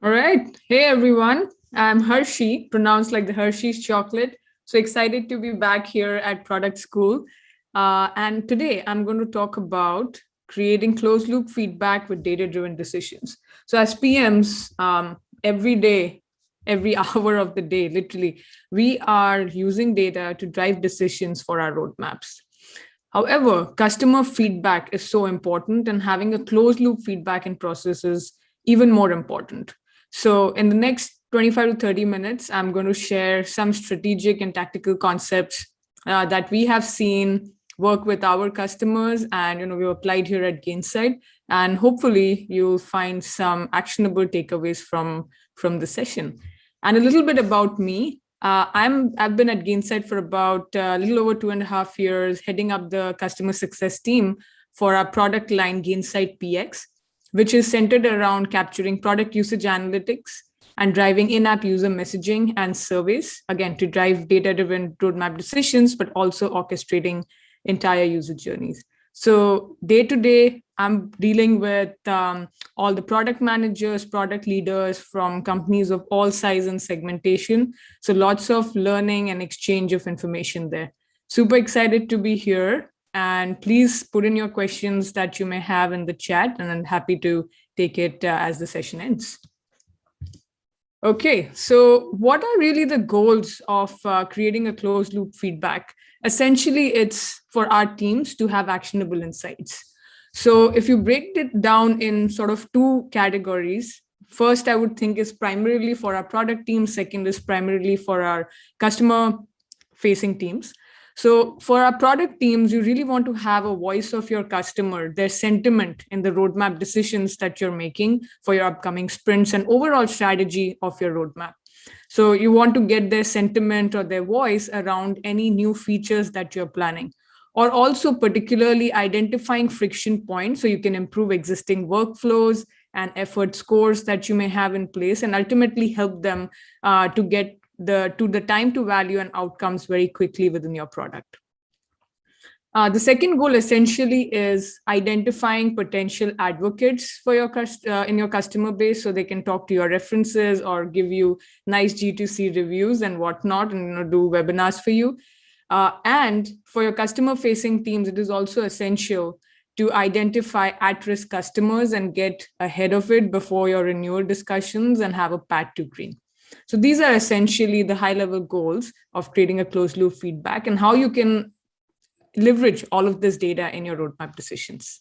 All right. Hey, everyone. I'm Hershey, pronounced like the Hershey's chocolate. So excited to be back here at Product School. And today I'm going to talk about creating closed loop feedback with data driven decisions. So, as PMs, every day, every hour of the day, literally, we are using data to drive decisions for our roadmaps. However, customer feedback is so important, and having a closed loop feedback in process is even more important. So, in the next 25 to 30 minutes, I'm going to share some strategic and tactical concepts that we have seen work with our customers, and we've applied here at Gainsight. And hopefully, you'll find some actionable takeaways from the session. And a little bit about me. I've been at Gainsight for about a little over 2.5 years, heading up the customer success team for our product line Gainsight PX, which is centered around capturing product usage analytics and driving in-app user messaging and surveys, again, to drive data-driven roadmap decisions, but also orchestrating entire user journeys. So day to day, I'm dealing with all the product managers, product leaders from companies of all size and segmentation. So lots of learning and exchange of information there. Super excited to be here. And please put in your questions that you may have in the chat, and I'm happy to take it as the session ends. Okay, so what are really the goals of creating a closed loop feedback? Essentially, it's for our teams to have actionable insights. So if you break it down in sort of two categories, first I would think is primarily for our product team, second is primarily for our customer facing teams. So for our product teams, you really want to have a voice of your customer, their sentiment in the roadmap decisions that you're making for your upcoming sprints and overall strategy of your roadmap. So you want to get their sentiment or their voice around any new features that you're planning, or also particularly identifying friction points so you can improve existing workflows and effort scores that you may have in place and ultimately help them to get the time to value and outcomes very quickly within your product. The second goal essentially is identifying potential advocates for your in your customer base, so they can talk to your references or give you nice G2C reviews and whatnot, and do webinars for you. And for your customer-facing teams, it is also essential to identify at-risk customers and get ahead of it before your renewal discussions and have a path to green. So these are essentially the high-level goals of creating a closed-loop feedback and how you can leverage all of this data in your roadmap decisions.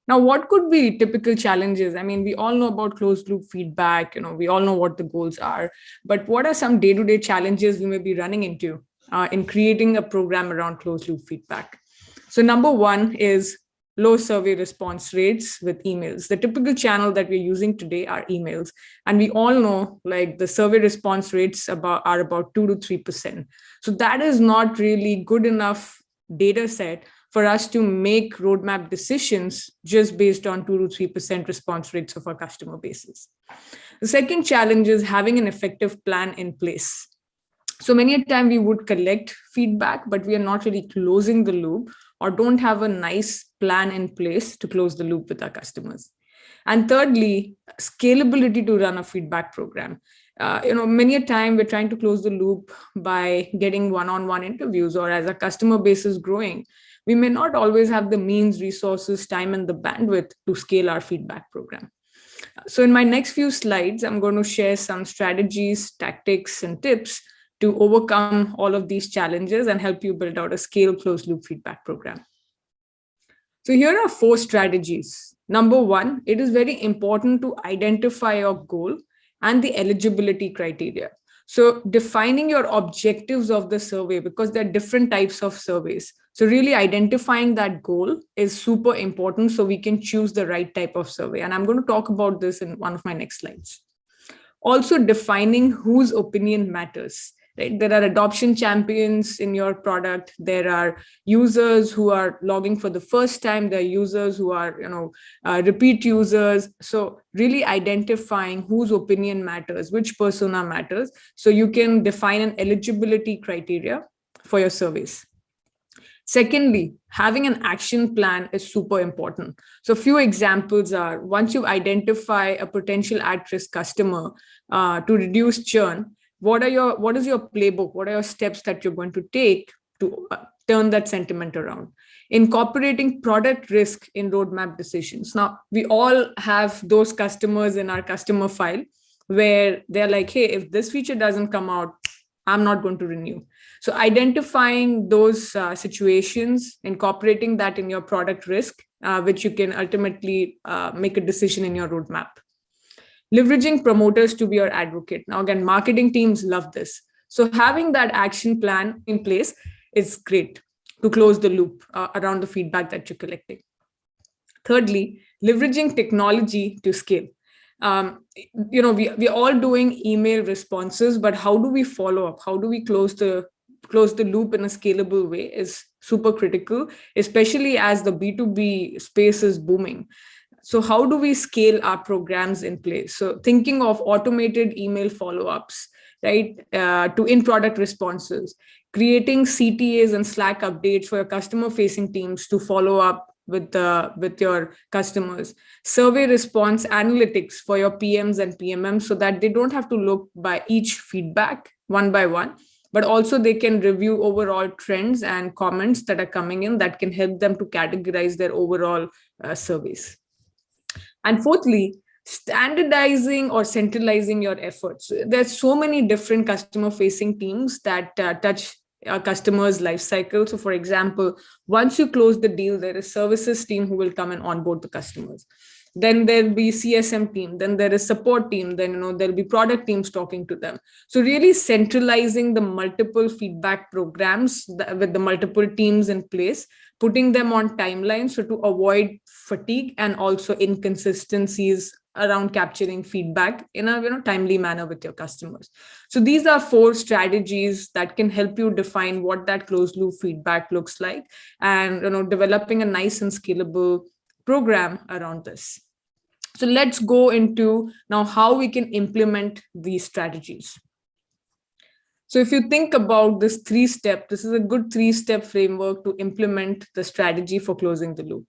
Now, what could be typical challenges? I mean, we all know about closed-loop feedback. We all know what the goals are. But what are some day-to-day challenges we may be running into in creating a program around closed-loop feedback? So number one is low survey response rates with emails. The typical channel that we're using today are emails. And we all know like the survey response rates are about 2 to 3%. So that is not really good enough data set for us to make roadmap decisions just based on 2 to 3% response rates of our customer bases. The second challenge is having an effective plan in place. So many a time we would collect feedback, but we are not really closing the loop or don't have a nice plan in place to close the loop with our customers. And thirdly, scalability to run a feedback program. Many a time we're trying to close the loop by getting one-on-one interviews, or as our customer base is growing, we may not always have the means, resources, time, and the bandwidth to scale our feedback program. So in my next few slides, I'm going to share some strategies, tactics, and tips to overcome all of these challenges and help you build out a scale closed loop feedback program. So here are 4 strategies. Number one, it is very important to identify your goal and the eligibility criteria. So defining your objectives of the survey, because there are different types of surveys. So really identifying that goal is super important so we can choose the right type of survey. And I'm going to talk about this in one of my next slides. Also defining whose opinion matters. Right? There are adoption champions in your product. There are users who are logging for the first time. There are users who are, repeat users. So really identifying whose opinion matters, which persona matters, so you can define an eligibility criteria for your surveys. Secondly, having an action plan is super important. So, few examples are, once you identify a potential at-risk customer to reduce churn, what is your playbook? What are your steps that you're going to take to turn that sentiment around? Incorporating product risk in roadmap decisions. Now, we all have those customers in our customer file where they're like, hey, if this feature doesn't come out, I'm not going to renew. So identifying those situations, incorporating that in your product risk, which you can ultimately make a decision in your roadmap. Leveraging promoters to be your advocate. Now, again, marketing teams love this. So having that action plan in place is great to close the loop around the feedback that you're collecting. Thirdly, leveraging technology to scale. We're all doing email responses, but how do we follow up? How do we close the loop in a scalable way is super critical, especially as the B2B space is booming. So how do we scale our programs in place? So thinking of automated email follow-ups, right, to in-product responses, creating CTAs and Slack updates for your customer-facing teams to follow up with your customers, survey response analytics for your PMs and PMMs so that they don't have to look by each feedback one by one, but also they can review overall trends and comments that are coming in that can help them to categorize their overall surveys. And fourthly, standardizing or centralizing your efforts. There's so many different customer facing teams that touch a customer's life cycle. So for example, once you close the deal, there is services team who will come and onboard the customers. Then there'll be CSM team, then there is support team, then there'll be product teams talking to them. So really centralizing the multiple feedback programs with the multiple teams in place, putting them on timelines so to avoid fatigue and also inconsistencies around capturing feedback in a timely manner with your customers. So these are 4 strategies that can help you define what that closed loop feedback looks like, and developing a nice and scalable program around this. So let's go into now how we can implement these strategies. So if you think about this 3-step, this is a good 3-step framework to implement the strategy for closing the loop.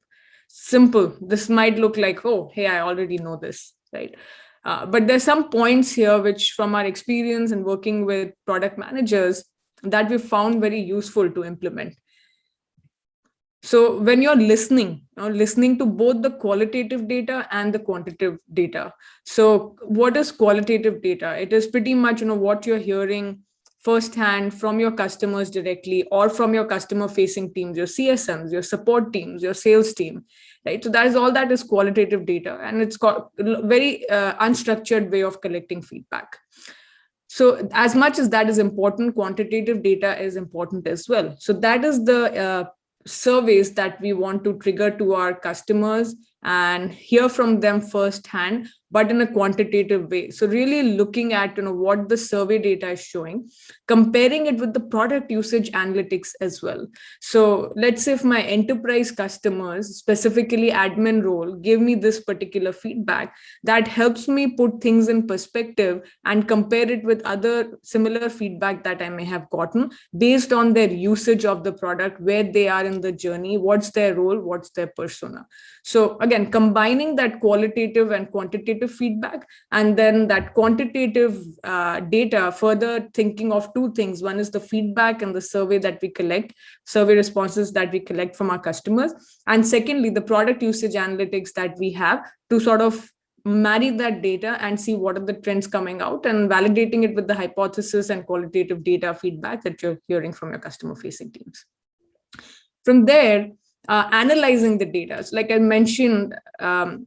Simple. This might look like, oh, hey, I already know this, right? But there's some points here which, from our experience and working with product managers, that we found very useful to implement. So when you're listening to both the qualitative data and the quantitative data. So what is qualitative data? It is pretty much what you're hearing firsthand from your customers directly or from your customer facing teams, your CSMs, your support teams, your sales team, right? So that is all that is qualitative data, and it's got a very unstructured way of collecting feedback. So as much as that is important, quantitative data is important as well. So that is the surveys that we want to trigger to our customers and hear from them firsthand, but in a quantitative way. So really looking at what the survey data is showing, comparing it with the product usage analytics as well. So let's say if my enterprise customers, specifically admin role, give me this particular feedback, that helps me put things in perspective and compare it with other similar feedback that I may have gotten based on their usage of the product, where they are in the journey, what's their role, what's their persona. So again, combining that qualitative and quantitative feedback, and then that quantitative data, further thinking of 2 things. One is the feedback and the survey that we collect, survey responses that we collect from our customers. And secondly, the product usage analytics that we have to sort of marry that data and see what are the trends coming out, and validating it with the hypothesis and qualitative data feedback that you're hearing from your customer facing teams. From there, analyzing the data. So like I mentioned,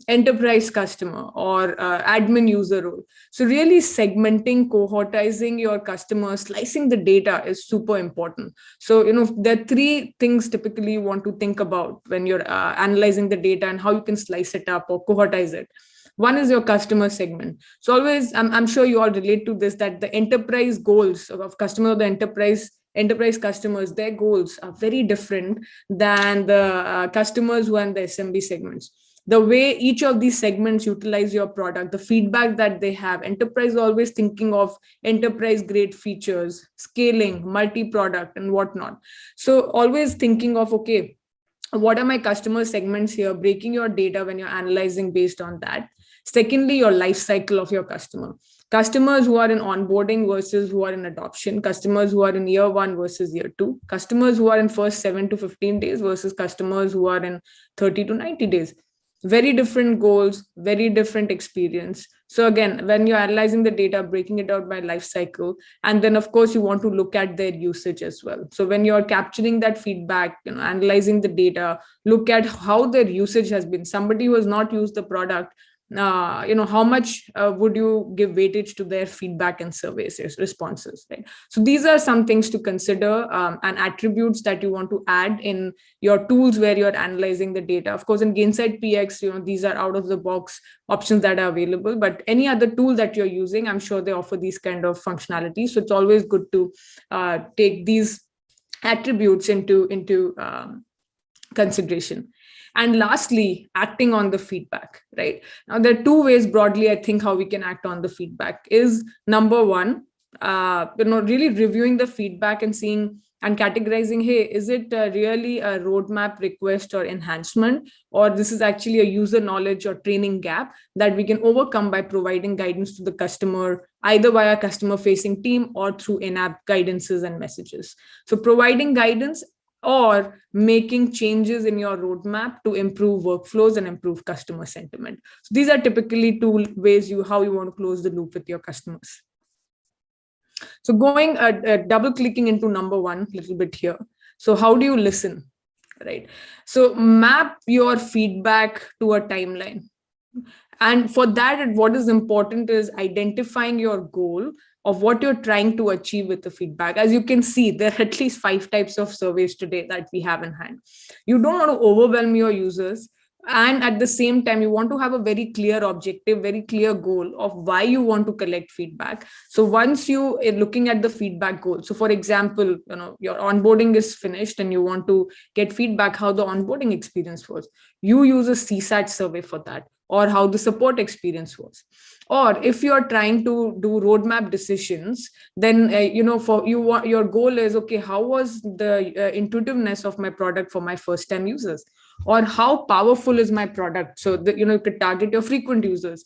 enterprise customer or admin user role. So really segmenting, cohortizing your customers, slicing the data is super important. So, there are 3 things typically you want to think about when you're analyzing the data and how you can slice it up or cohortize it. One is your customer segment. So always, I'm sure you all relate to this, that the enterprise goals of customer, the enterprise customers, their goals are very different than the customers who are in the SMB segments. the way each of these segments utilize your product, the feedback that they have. Enterprise always thinking of enterprise grade features, scaling, multi-product and whatnot. So always thinking of, okay, what are my customer segments here, breaking your data when you're analyzing based on that. Secondly, your life cycle of your customers who are in onboarding versus who are in adoption, customers who are in year 1 versus year 2, customers who are in first 7 to 15 days versus customers who are in 30 to 90 days. Very different goals, very different experience. So again, when you're analyzing the data, breaking it out by life cycle, and then of course you want to look at their usage as well. So when you're capturing that feedback, analyzing the data, look at how their usage has been. Somebody who has not used the product, how much would you give weightage to their feedback and surveys responses, right? So these are some things to consider, and attributes that you want to add in your tools where you're analyzing the data. Of course, in Gainsight PX, these are out of the box options that are available, but any other tool that you're using, I'm sure they offer these kind of functionalities. So it's always good to take these attributes into consideration. And lastly, acting on the feedback, right? Now, there are two ways broadly, I think, how we can act on the feedback is number one, really reviewing the feedback and seeing and categorizing, hey, is it really a roadmap request or enhancement, or this is actually a user knowledge or training gap that we can overcome by providing guidance to the customer, either via customer facing team or through in-app guidances and messages. So providing guidance or making changes in your roadmap to improve workflows and improve customer sentiment. So these are typically two ways how you want to close the loop with your customers. So going double clicking into number one a little bit here. So how do you listen, right? So map your feedback to a timeline. And for that, what is important is identifying your goal of what you're trying to achieve with the feedback. As you can see, there are at least 5 types of surveys today that we have in hand. You don't want to overwhelm your users. And at the same time, you want to have a very clear objective, very clear goal of why you want to collect feedback. So once you are looking at the feedback goal, so for example, your onboarding is finished and you want to get feedback how the onboarding experience was. You use a CSAT survey for that, or how the support experience was. Or if you are trying to do roadmap decisions, then for you, your goal is, okay, how was the intuitiveness of my product for my first time users, or how powerful is my product, so that you could target your frequent users.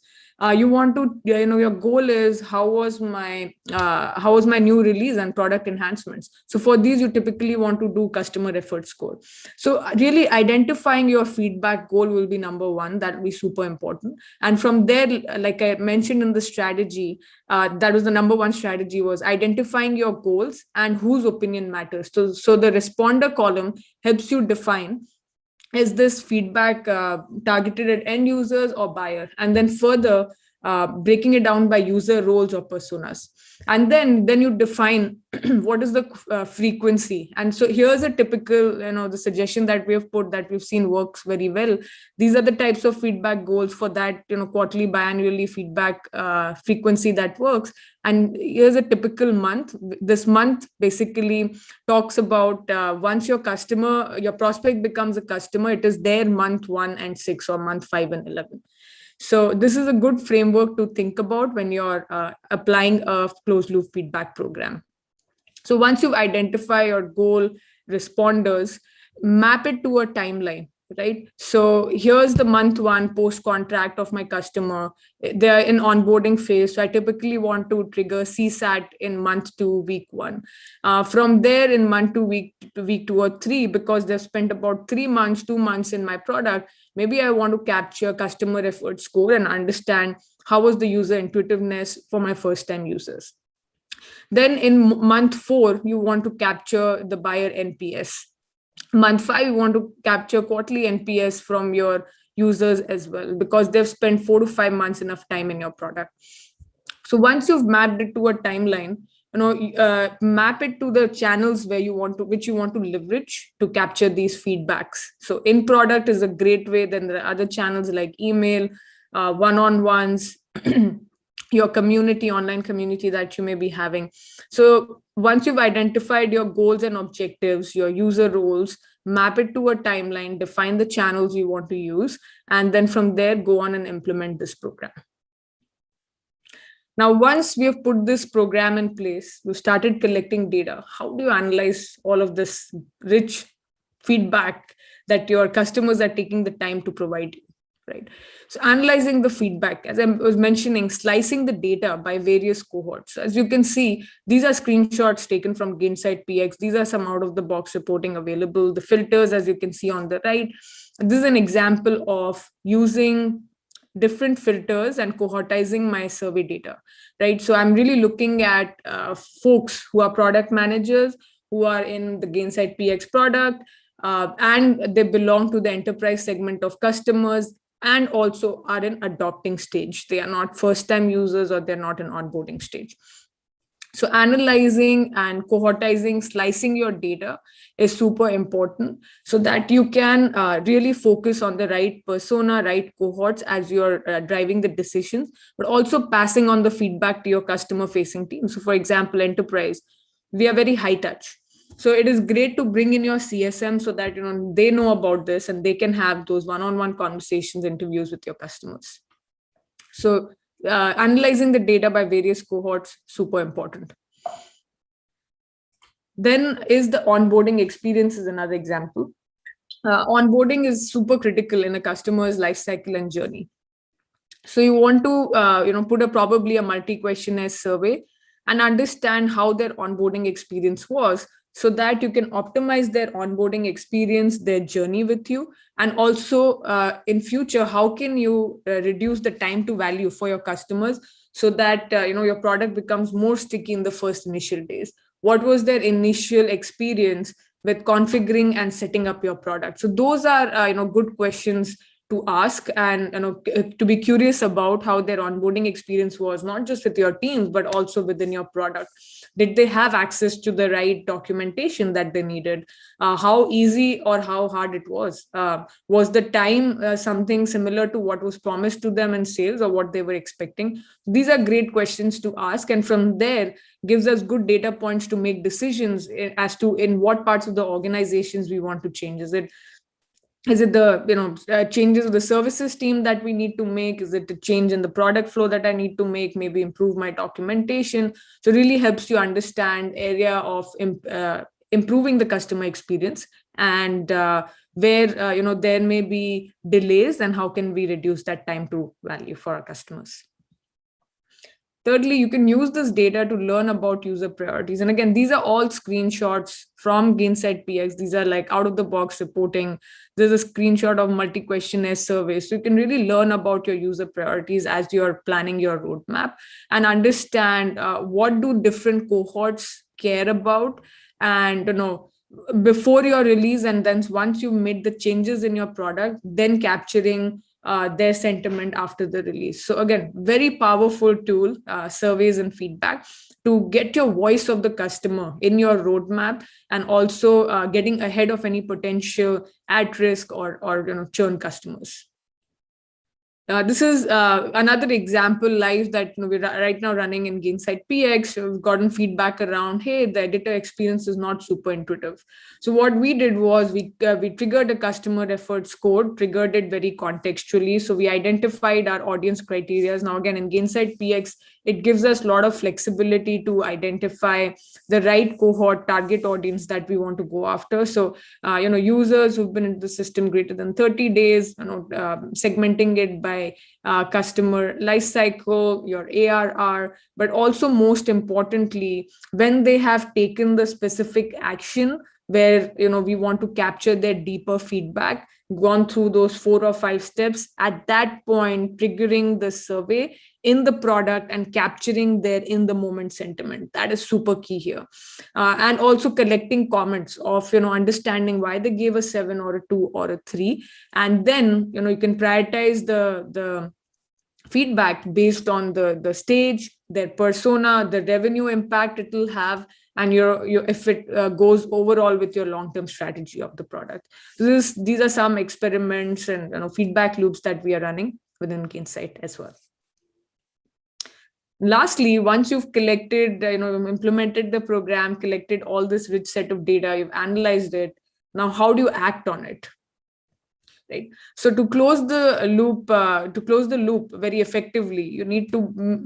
You want to, your goal is how was my new release and product enhancements. So for these, you typically want to do customer effort score. So really identifying your feedback goal will be number one. That will be super important. And from there, like I mentioned in the strategy, that was the number one strategy, was identifying your goals and whose opinion matters. So the responder column helps you define, is this feedback targeted at end users or buyer? And then further breaking it down by user roles or personas. And then you define what is the frequency. And so here's a typical, the suggestion that we have put that we've seen works very well. These are the types of feedback goals for that, quarterly, biannually feedback frequency that works. And here's a typical month. This month basically talks about once your prospect becomes a customer, it is their month 1 and 6 or month 5 and 11. So this is a good framework to think about when you're applying a closed loop feedback program. So once you've identified your goal responders, map it to a timeline, right? So here's the month 1 post contract of my customer. They're in onboarding phase. So I typically want to trigger CSAT in month 2, week 1. From there, in month 2, week 2 or 3, because they've spent about 3 months, 2 months in my product, maybe I want to capture customer effort score and understand how was the user intuitiveness for my first time users. Then in month 4, you want to capture the buyer NPS. Month 5, you want to capture quarterly NPS from your users as well, because they've spent 4 to 5 months enough time in your product. So once you've mapped it to a timeline, map it to the channels which you want to leverage to capture these feedbacks. So in product is a great way. Then there are other channels like email, one-on-ones, your community, online community that you may be having. So once you've identified your goals and objectives, your user roles, map it to a timeline, define the channels you want to use, and then from there, go on and implement this program. Now, once we have put this program in place, we've started collecting data. How do you analyze all of this rich feedback that your customers are taking the time to provide you, right? So analyzing the feedback, as I was mentioning, slicing the data by various cohorts. So as you can see, these are screenshots taken from Gainsight PX. These are some out-of-the-box reporting available. The filters, as you can see on the right, this is an example of using different filters and cohortizing my survey data, right? So I'm really looking at folks who are product managers, who are in the Gainsight PX product, and they belong to the enterprise segment of customers, and also are in adopting stage. They are not first-time users, or they're not in onboarding stage. So analyzing and cohortizing, slicing your data is super important so that you can really focus on the right persona, right cohorts as you're driving the decisions, but also passing on the feedback to your customer facing team. So for example, enterprise, we are very high touch. So it is great to bring in your CSM so that they know about this and they can have those one-on-one conversations, interviews with your customers. So analyzing the data by various cohorts, super important. Then is the onboarding experience is another example. Onboarding is super critical in a customer's life cycle and journey. So you want to put probably a multi-questionnaire survey and understand how their onboarding experience was, so that you can optimize their onboarding experience, their journey with you, and also in future, how can you reduce the time to value for your customers so that your product becomes more sticky in the first initial days. What was their initial experience with configuring and setting up your product? So those are good questions to ask, and to be curious about how their onboarding experience was, not just with your teams but also within your product. Did they have access to the right documentation that they needed? How easy or how hard it was? Was the time something similar to what was promised to them in sales or what they were expecting? These are great questions to ask, and from there gives us good data points to make decisions as to in what parts of the organizations we want to change. Is it the changes of the services team that we need to make? Is it a change in the product flow that I need to make? Maybe improve my documentation. So really helps you understand area of improving the customer experience, and where there may be delays, and how can we reduce that time to value for our customers. Thirdly, you can use this data to learn about user priorities. And again, these are all screenshots from Gainsight PX. These are like out-of-the-box reporting. There's a screenshot of multi-questionnaire survey. So you can really learn about your user priorities as you're planning your roadmap, and understand what do different cohorts care about, and before your release, and then once you've made the changes in your product, then capturing their sentiment after the release. So again, very powerful tool, surveys and feedback, to get your voice of the customer in your roadmap, and also getting ahead of any potential at risk or churn customers. This is another example live that we're right now running in Gainsight PX. We've gotten feedback around, hey, the editor experience is not super intuitive. So what we did was we triggered a customer referred score, triggered it very contextually. So we identified our audience criteria. Now again, in Gainsight PX, it gives us a lot of flexibility to identify the right cohort, target audience that we want to go after. So, users who've been in the system greater than 30 days, segmenting it by customer life cycle, your ARR, but also most importantly, when they have taken the specific action where we want to capture their deeper feedback, gone through those 4 or 5 steps, at that point triggering the survey in the product and capturing their in the moment sentiment. That is super key here. And also collecting comments of understanding why they gave a 7 or a 2 or a 3, and then you can prioritize the feedback based on the stage, their persona, the revenue impact it will have, and if it goes overall with your long-term strategy of the product. So these are some experiments and feedback loops that we are running within Gainsight as well. Lastly, once you've collected, implemented the program, collected all this rich set of data, you've analyzed it, Now, how do you act on it? Right. So to close the loop very effectively, you need to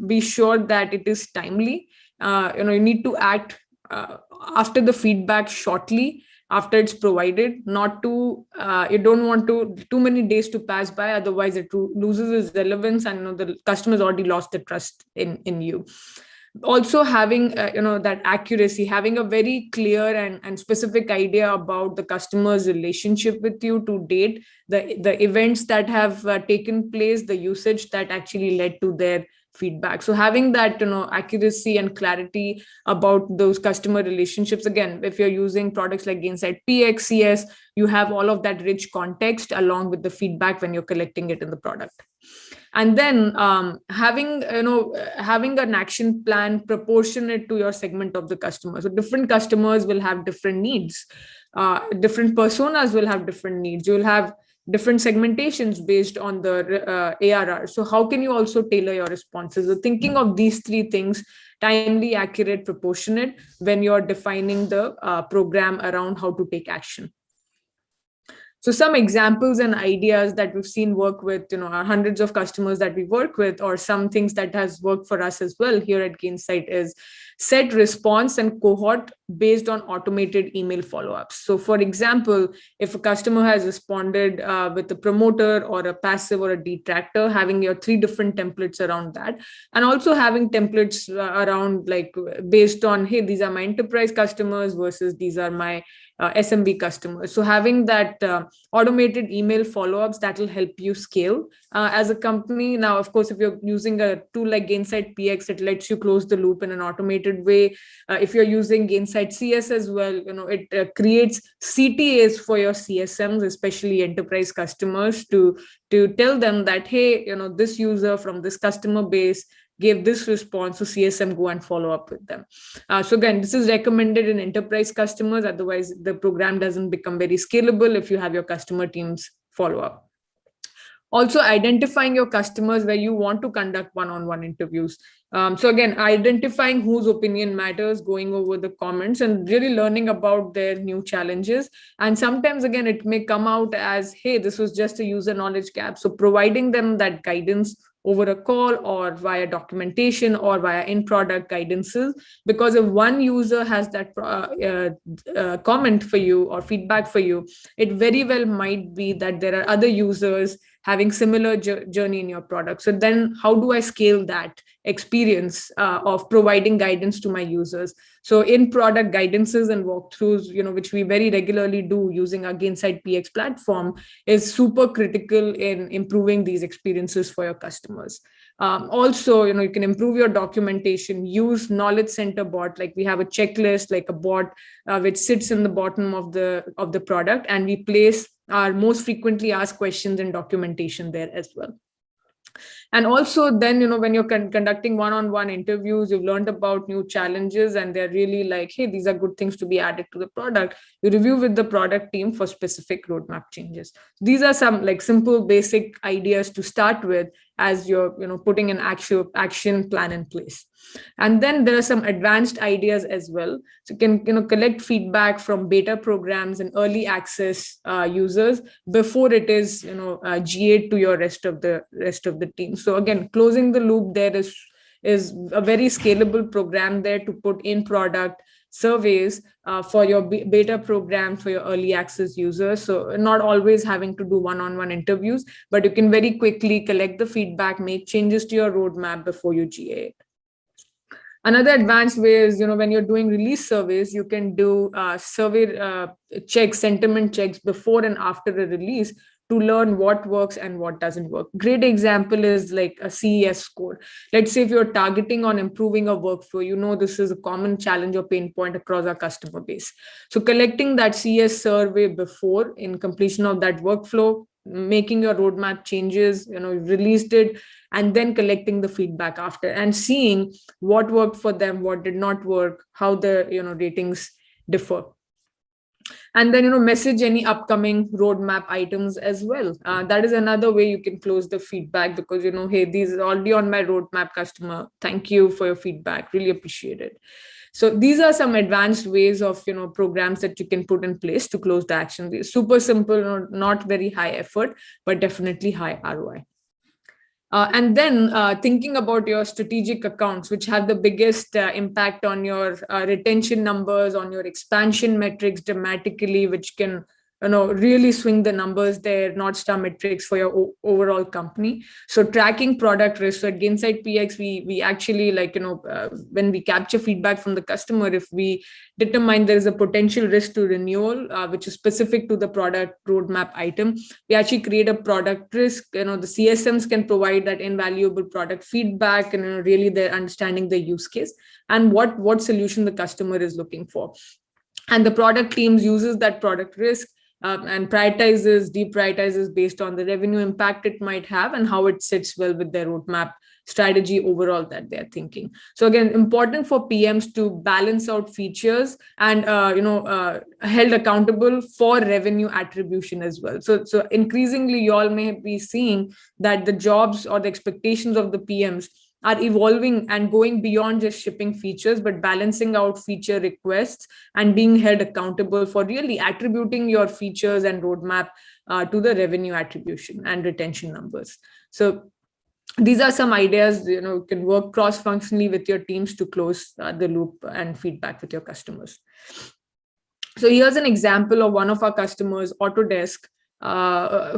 be sure that it is timely. You need to act after the feedback shortly after it's provided. Not to You don't want to too many days to pass by, otherwise it loses its relevance, and the customer's already lost the trust in you. Also having that accuracy, having a very clear and specific idea about the customer's relationship with you to date, the events that have taken place, the usage that actually led to their feedback. So having that accuracy and clarity about those customer relationships. Again, if you're using products like Gainsight PX, CS, you have all of that rich context along with the feedback when you're collecting it in the product. And then having an action plan proportionate to your segment of the customer. So different customers will have different needs. Different personas will have different needs. You will have different segmentations based on the ARR. So how can you also tailor your responses? So thinking of these three things: timely, accurate, proportionate, when you're defining the program around how to take action. So some examples and ideas that we've seen work with, our hundreds of customers that we work with, or some things that has worked for us as well here at Gainsight, is set response and cohort based on automated email follow-ups. So for example, if a customer has responded with a promoter or a passive or a detractor, having your 3 different templates around that, and also having templates around like based on, hey, these are my enterprise customers versus these are my SMB customers. So having that automated email follow-ups, that will help you scale as a company. Now, of course, if you're using a tool like Gainsight PX, it lets you close the loop in an automated way. If you're using Gainsight CS as well, it creates CTAs for your CSMs, especially enterprise customers, to tell them that, hey, this user from this customer base gave this response, so CSM go and follow up with them. So again, this is recommended in enterprise customers. Otherwise, the program doesn't become very scalable if you have your customer teams follow up. Also, identifying your customers where you want to conduct one-on-one interviews. So again, identifying whose opinion matters, going over the comments and really learning about their new challenges. And sometimes, again, it may come out as, hey, this was just a user knowledge gap. So providing them that guidance over a call or via documentation or via in-product guidances. Because if one user has that comment for you or feedback for you, it very well might be that there are other users having similar journey in your product. So then how do I scale that experience of providing guidance to my users? So in product guidances and walkthroughs, which we very regularly do using our Gainsight PX platform, is super critical in improving these experiences for your customers. Also, you can improve your documentation, use knowledge center bot. Like we have a checklist, like a bot which sits in the bottom of the product, and we place our most frequently asked questions and documentation there as well. And also then, when you're conducting one-on-one interviews, you've learned about new challenges and they're really like, hey, these are good things to be added to the product. You review with the product team for specific roadmap changes. These are some like simple basic ideas to start with as you're putting an actual action plan in place. And then there are some advanced ideas as well. So you can collect feedback from beta programs and early access users before it is GA to your rest of the team. So again, closing the loop there is a very scalable program there to put in product surveys for your beta program, for your early access users. So not always having to do one-on-one interviews, but you can very quickly collect the feedback, make changes to your roadmap before you GA it. Another advanced way is, when you're doing release surveys, you can do survey checks, sentiment checks before and after a release to learn what works and what doesn't work. Great example is like a CES score. Let's say if you're targeting on improving a workflow, this is a common challenge or pain point across our customer base. So collecting that CES survey before in completion of that workflow, making your roadmap changes, released it, and then collecting the feedback after and seeing what worked for them, what did not work, how the ratings differ. And then message any upcoming roadmap items as well. That is another way you can close the feedback, because hey, these are already on my roadmap, customer, thank you for your feedback, really appreciate it. So these are some advanced ways of programs that you can put in place to close the action. It's super simple, not very high effort, but definitely high ROI. And then thinking about your strategic accounts, which have the biggest impact on your retention numbers, on your expansion metrics dramatically, which can really swing the numbers there, North Star metrics for your overall company. So tracking product risk. So at Gainsight PX, we actually when we capture feedback from the customer, if we determine there is a potential risk to renewal, which is specific to the product roadmap item, we actually create a product risk. The CSMs can provide that invaluable product feedback, and really they're understanding the use case and what solution the customer is looking for. And the product teams uses that product risk and deprioritizes based on the revenue impact it might have and how it sits well with their roadmap strategy overall that they're thinking. So again, important for PMs to balance out features and held accountable for revenue attribution as well. So increasingly, you all may be seeing that the jobs or the expectations of the PMs are evolving and going beyond just shipping features, but balancing out feature requests and being held accountable for really attributing your features and roadmap to the revenue attribution and retention numbers. So these are some ideas, you can work cross-functionally with your teams to close the loop and feedback with your customers. So here's an example of one of our customers, Autodesk,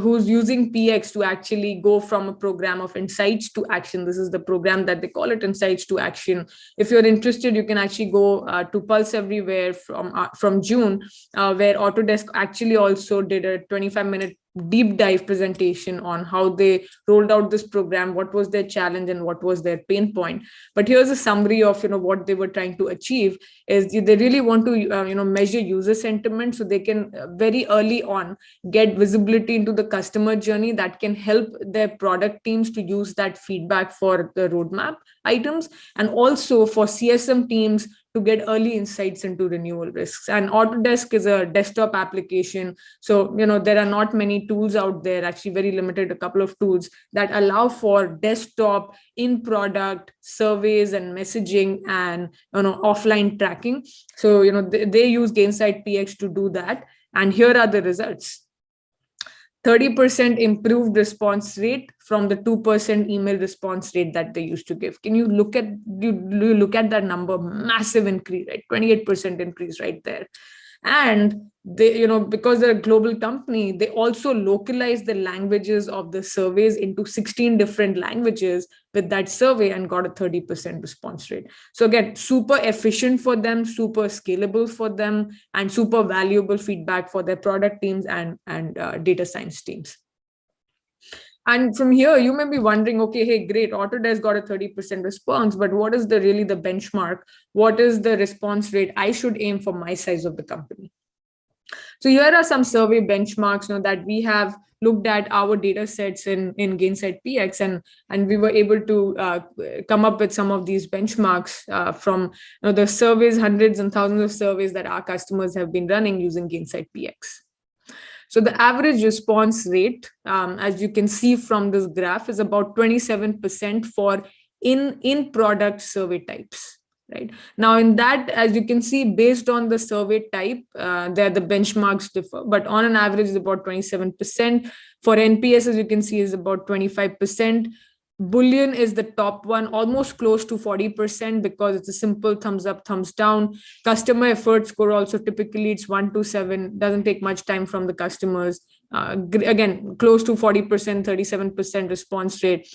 who's using PX to actually go from a program of insights to action. This is the program that they call it, insights to action. If you're interested, you can actually go to Pulse Everywhere from June, where Autodesk actually also did a 25-minute deep dive presentation on how they rolled out this program, what was their challenge and what was their pain point. But here's a summary of what they were trying to achieve is they really want to measure user sentiment, so they can very early on get visibility into the customer journey that can help their product teams to use that feedback for the roadmap items, and also for CSM teams to get early insights into renewal risks. And Autodesk is a desktop application. So, there are not many tools out there, actually very limited, a couple of tools that allow for desktop in-product surveys and messaging and, offline tracking. So, they use Gainsight PX to do that. And here are the results. 30% improved response rate from the 2% email response rate that they used to give. Can you look at that number? Massive increase, right? 28% increase right there. And they, because they're a global company, they also localize the languages of the surveys into 16 different languages with that survey and got a 30% response rate. So again, super efficient for them, super scalable for them, and super valuable feedback for their product teams and data science teams. And from here, you may be wondering, okay, hey, great, Autodesk got a 30% response, but what is really the benchmark? What is the response rate I should aim for my size of the company? So here are some survey benchmarks that we have looked at our data sets in Gainsight PX, and we were able to come up with some of these benchmarks from the surveys, hundreds and thousands of surveys that our customers have been running using Gainsight PX. So the average response rate, as you can see from this graph, is about 27% for in-product survey types. Right now, in that, as you can see, based on the survey type, there the benchmarks differ, but on an average is about 27%. For NPS, as you can see, is about 25%. Boolean is the top one, almost close to 40%, because it's a simple thumbs up, thumbs down. Customer effort score also, typically it's 1 to 7, doesn't take much time from the customers. Again, close to 40%, 37% response rate.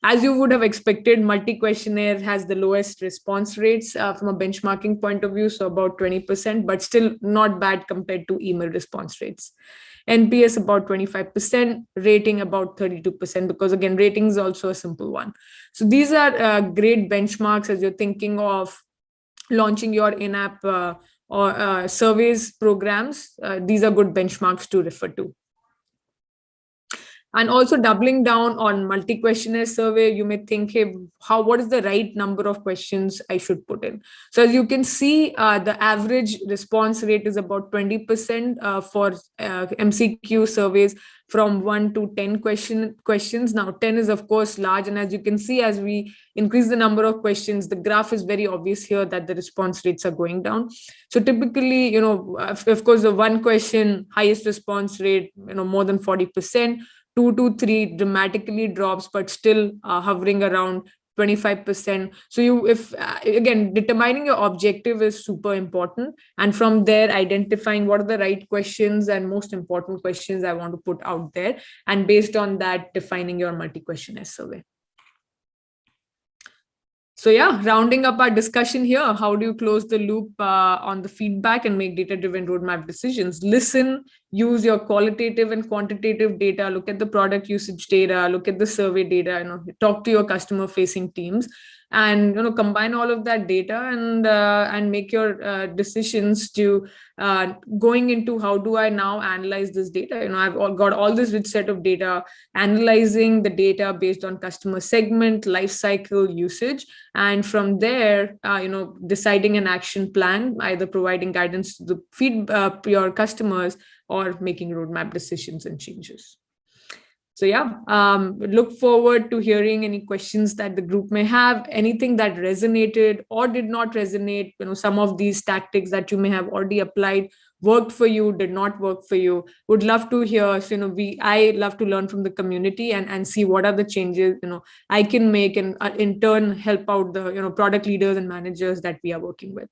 As you would have expected, multi-questionnaire has the lowest response rates from a benchmarking point of view, so about 20%, but still not bad compared to email response rates. NPS about 25%, rating about 32%, because again, rating is also a simple one. So these are great benchmarks as you're thinking of launching your in-app or surveys programs. These are good benchmarks to refer to. And also doubling down on multi-questionnaire survey, you may think, hey, what is the right number of questions I should put in? So as you can see, the average response rate is about 20% for MCQ surveys from 1 to 10 questions. Now 10 is of course large, and as you can see, as we increase the number of questions, the graph is very obvious here that the response rates are going down. So typically, of course, the one question highest response rate, more than 40%. 2 to 3 dramatically drops, but still hovering around 25%. So if again, determining your objective is super important, and from there identifying what are the right questions and most important questions I want to put out there, and based on that defining your multi-questionnaire survey. So yeah, rounding up our discussion here, how do you close the loop on the feedback and make data-driven roadmap decisions? Listen, use your qualitative and quantitative data, look at the product usage data, look at the survey data, talk to your customer-facing teams, and combine all of that data and make your decisions to going into how do I now analyze this data. I've got all this rich set of data, analyzing the data based on customer segment, life cycle, usage, and from there deciding an action plan, either providing guidance to the your customers or making roadmap decisions and changes. So yeah, look forward to hearing any questions that the group may have, anything that resonated or did not resonate, some of these tactics that you may have already applied worked for you, did not work for you. Would love to hear. So, I love to learn from the community and see what are the changes, I can make, and in turn help out the, product leaders and managers that we are working with.